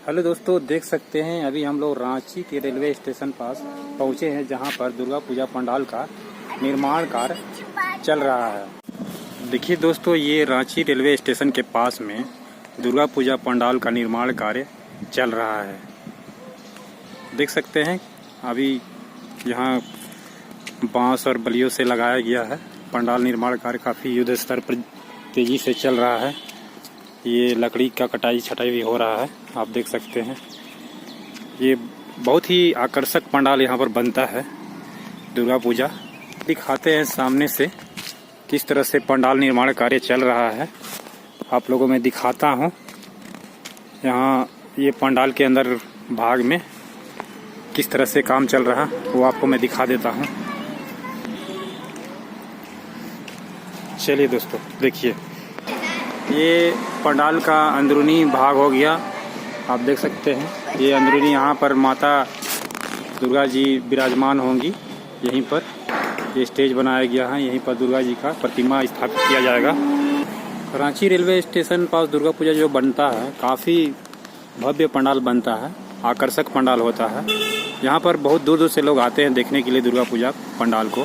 Hello दोस्तों, देख सकते हैं अभी हम लोग रांची के रेलवे स्टेशन पास पहुंचे हैं, जहां पर दुर्गा पूजा पंडाल का निर्माण कार्य चल रहा है। देखिए दोस्तों, ये रांची रेलवे स्टेशन के पास में दुर्गा पूजा पंडाल का निर्माण कार्य चल रहा है। देख सकते हैं अभी यहाँ बांस और बल्लियों से लगाया गया है। पंडाल निर्माण कार्य काफ़ी युद्ध स्तर पर तेजी से चल रहा है। ये लकड़ी का कटाई छटाई भी हो रहा है, आप देख सकते हैं। ये बहुत ही आकर्षक पंडाल यहाँ पर बनता है दुर्गा पूजा। दिखाते हैं सामने से किस तरह से पंडाल निर्माण कार्य चल रहा है, आप लोगों में दिखाता हूँ। यहाँ ये पंडाल के अंदर भाग में किस तरह से काम चल रहा वो आपको मैं दिखा देता हूँ। चलिए दोस्तों, देखिए ये पंडाल का अंदरूनी भाग हो गया। आप देख सकते हैं ये अंदरूनी, यहाँ पर माता दुर्गा जी विराजमान होंगी। यहीं पर ये स्टेज बनाया गया है, यहीं पर दुर्गा जी का प्रतिमा स्थापित किया जाएगा। रांची रेलवे स्टेशन पास दुर्गा पूजा जो बनता है, काफ़ी भव्य पंडाल बनता है, आकर्षक पंडाल होता है। यहाँ पर बहुत दूर दूर से लोग आते हैं देखने के लिए दुर्गा पूजा पंडाल को।